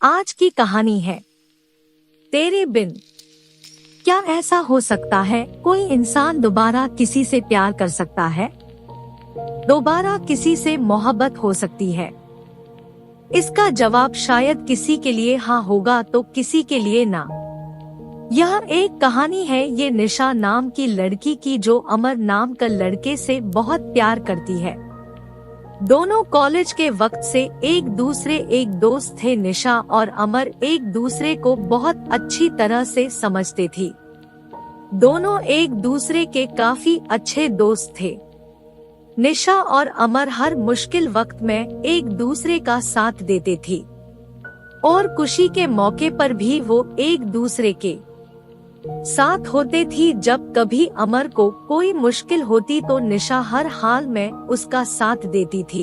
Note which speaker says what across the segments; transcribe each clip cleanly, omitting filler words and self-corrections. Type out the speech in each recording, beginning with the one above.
Speaker 1: आज की कहानी है तेरे बिन। क्या ऐसा हो सकता है कोई इंसान दोबारा किसी से प्यार कर सकता है? दोबारा किसी से मोहब्बत हो सकती है? इसका जवाब शायद किसी के लिए हाँ होगा तो किसी के लिए ना। यह एक कहानी है ये निशा नाम की लड़की की जो अमर नाम का लड़के से बहुत प्यार करती है। दोनों कॉलेज के वक्त से एक दोस्त थे। निशा और अमर एक दूसरे को बहुत अच्छी तरह से समझते थी। दोनों एक दूसरे के काफी अच्छे दोस्त थे। निशा और अमर हर मुश्किल वक्त में एक दूसरे का साथ देते थी और खुशी के मौके पर भी वो एक दूसरे के साथ होते थी। जब कभी अमर को कोई मुश्किल होती तो निशा हर हाल में उसका साथ देती थी।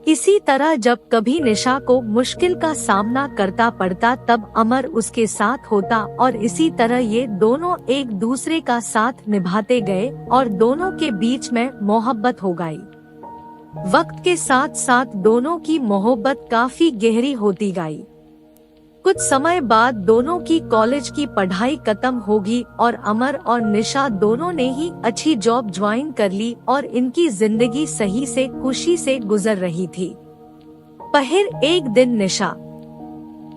Speaker 1: इसी तरह जब कभी निशा को मुश्किल का सामना करता पड़ता तब अमर उसके साथ होता और इसी तरह ये दोनों एक दूसरे का साथ निभाते गए और दोनों के बीच में मोहब्बत हो गई। वक्त के साथ साथ दोनों की मोहब्बत काफी गहरी होती गई। कुछ समय बाद दोनों की कॉलेज की पढ़ाई खत्म होगी और अमर और निशा दोनों ने ही अच्छी जॉब ज्वाइन कर ली और इनकी जिंदगी सही से खुशी से गुजर रही थी। फिर एक दिन निशा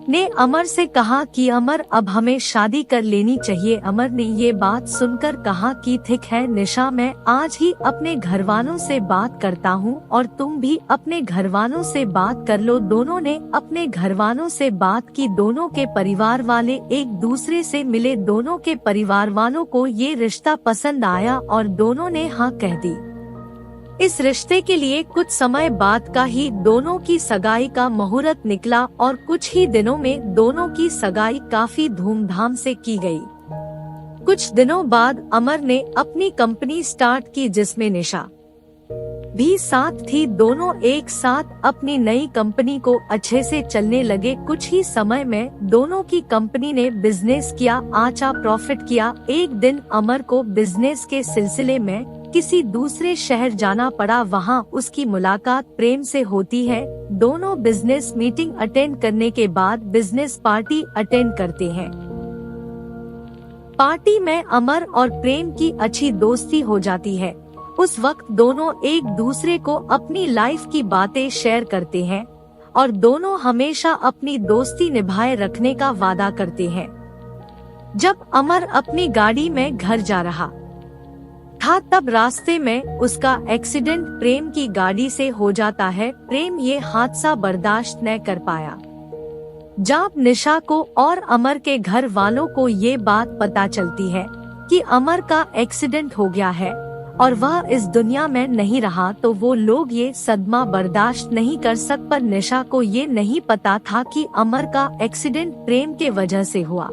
Speaker 1: ने अमर से कहा कि अमर अब हमें शादी कर लेनी चाहिए। अमर ने ये बात सुनकर कहा कि ठीक है निशा, मैं आज ही अपने घरवालों से बात करता हूँ और तुम भी अपने घरवालों से बात कर लो। दोनों ने अपने घरवालों से बात की। दोनों के परिवार वाले एक दूसरे से मिले। दोनों के परिवार वालों को ये रिश्ता पसंद आया और दोनों ने हाँ कह दी। इस रिश्ते के लिए कुछ समय बाद का ही दोनों की सगाई का मुहूर्त निकला और कुछ ही दिनों में दोनों की सगाई काफी धूमधाम से की गई। कुछ दिनों बाद अमर ने अपनी कंपनी स्टार्ट की जिसमें निशा भी साथ थी। दोनों एक साथ अपनी नई कंपनी को अच्छे से चलने लगे। कुछ ही समय में दोनों की कंपनी ने बिजनेस किया, अच्छा प्रॉफिट किया। एक दिन अमर को बिजनेस के सिलसिले में किसी दूसरे शहर जाना पड़ा। वहाँ उसकी मुलाकात प्रेम से होती है। दोनों बिजनेस मीटिंग अटेंड करने के बाद बिजनेस पार्टी अटेंड करते हैं। पार्टी में अमर और प्रेम की अच्छी दोस्ती हो जाती है। उस वक्त दोनों एक दूसरे को अपनी लाइफ की बातें शेयर करते हैं और दोनों हमेशा अपनी दोस्ती निभाए रखने का वादा करते हैं। जब अमर अपनी गाड़ी में घर जा रहा था तब रास्ते में उसका एक्सीडेंट प्रेम की गाड़ी से हो जाता है। प्रेम ये हादसा बर्दाश्त न कर पाया। जब निशा को और अमर के घर वालों को ये बात पता चलती है कि अमर का एक्सीडेंट हो गया है और वह इस दुनिया में नहीं रहा तो वो लोग ये सदमा बर्दाश्त नहीं कर सक। पर निशा को ये नहीं पता था कि अमर का एक्सीडेंट प्रेम के वजह से हुआ।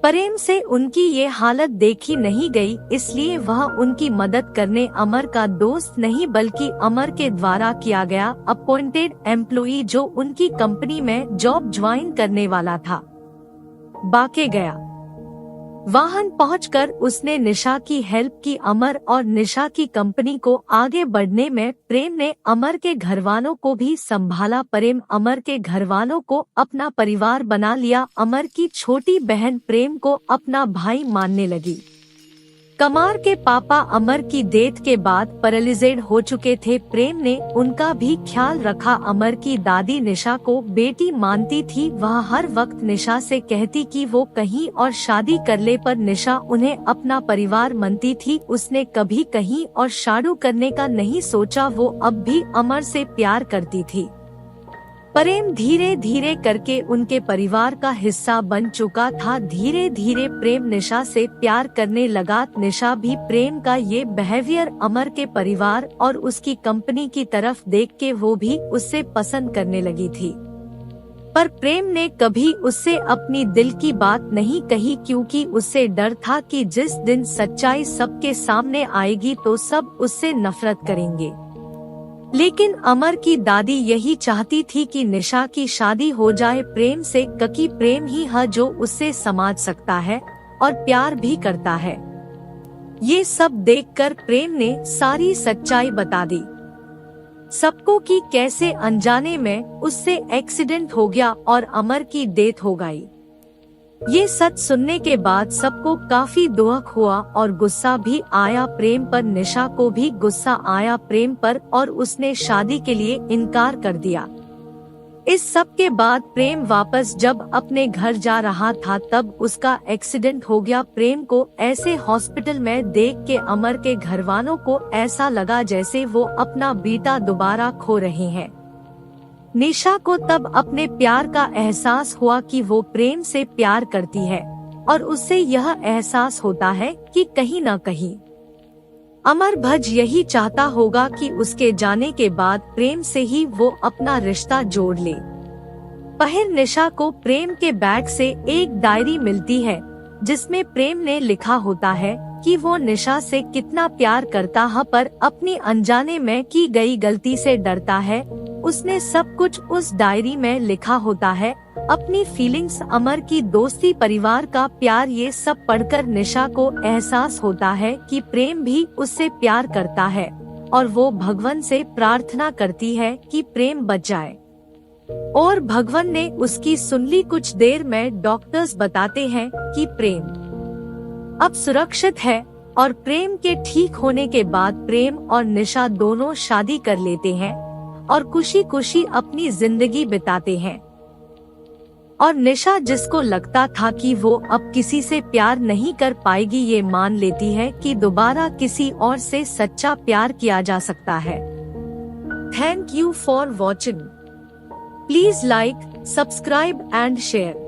Speaker 1: प्रेम से उनकी ये हालत देखी नहीं गई, इसलिए वह उनकी मदद करने अमर का दोस्त नहीं बल्कि अमर के द्वारा किया गया अपॉइंटेड एम्प्लॉई जो उनकी कंपनी में जॉब ज्वाइन करने वाला था बाके गया। वाहन पहुंचकर उसने निशा की हेल्प की। अमर और निशा की कंपनी को आगे बढ़ने में प्रेम ने अमर के घरवालों को भी संभाला। प्रेम अमर के घरवालों को अपना परिवार बना लिया। अमर की छोटी बहन प्रेम को अपना भाई मानने लगी। कमार के पापा अमर की डेथ के बाद पैरालिसिड हो चुके थे। प्रेम ने उनका भी ख्याल रखा। अमर की दादी निशा को बेटी मानती थी। वह हर वक्त निशा से कहती कि वो कहीं और शादी कर ले, पर निशा उन्हें अपना परिवार मानती थी। उसने कभी कहीं और शादी करने का नहीं सोचा। वो अब भी अमर से प्यार करती थी। प्रेम धीरे धीरे करके उनके परिवार का हिस्सा बन चुका था। धीरे धीरे प्रेम निशा से प्यार करने लगा। निशा भी प्रेम का ये बिहेवियर अमर के परिवार और उसकी कंपनी की तरफ देख के वो भी उससे पसंद करने लगी थी। पर प्रेम ने कभी उससे अपनी दिल की बात नहीं कही क्योंकि उससे डर था कि जिस दिन सच्चाई सबके सामने आएगी तो सब उससे नफरत करेंगे। लेकिन अमर की दादी यही चाहती थी कि निशा की शादी हो जाए प्रेम से, क्योंकि प्रेम ही है जो उससे समझ सकता है और प्यार भी करता है। ये सब देखकर प्रेम ने सारी सच्चाई बता दी। सबको कि कैसे अनजाने में उससे एक्सीडेंट हो गया और अमर की डेथ हो गई। ये सच सुनने के बाद सबको काफी दुख हुआ और गुस्सा भी आया प्रेम पर। निशा को भी गुस्सा आया प्रेम पर और उसने शादी के लिए इनकार कर दिया। इस सब के बाद प्रेम वापस जब अपने घर जा रहा था तब उसका एक्सीडेंट हो गया। प्रेम को ऐसे हॉस्पिटल में देख के अमर के घरवालों को ऐसा लगा जैसे वो अपना बेटा दोबारा खो रहे हैं। निशा को तब अपने प्यार का एहसास हुआ कि वो प्रेम से प्यार करती है और उससे यह एहसास होता है कि कहीं न कहीं अमर भज यही चाहता होगा कि उसके जाने के बाद प्रेम से ही वो अपना रिश्ता जोड़ ले। फिर निशा को प्रेम के बैग से एक डायरी मिलती है जिसमें प्रेम ने लिखा होता है कि वो निशा से कितना प्यार करता है पर अपनी अनजाने में की गई गलती से डरता है। उसने सब कुछ उस डायरी में लिखा होता है, अपनी फीलिंग्स, अमर की दोस्ती, परिवार का प्यार। ये सब पढ़कर निशा को एहसास होता है कि प्रेम भी उससे प्यार करता है और वो भगवान से प्रार्थना करती है कि प्रेम बच जाए। और भगवान ने उसकी सुन ली। कुछ देर में डॉक्टर्स बताते हैं कि प्रेम अब सुरक्षित है और प्रेम के ठीक होने के बाद प्रेम और निशा दोनों शादी कर लेते हैं और खुशी खुशी अपनी जिंदगी बिताते हैं। और निशा, जिसको लगता था कि वो अब किसी से प्यार नहीं कर पाएगी, ये मान लेती है कि दोबारा किसी और से सच्चा प्यार किया जा सकता है। Thank you for watching. Please like, subscribe and share.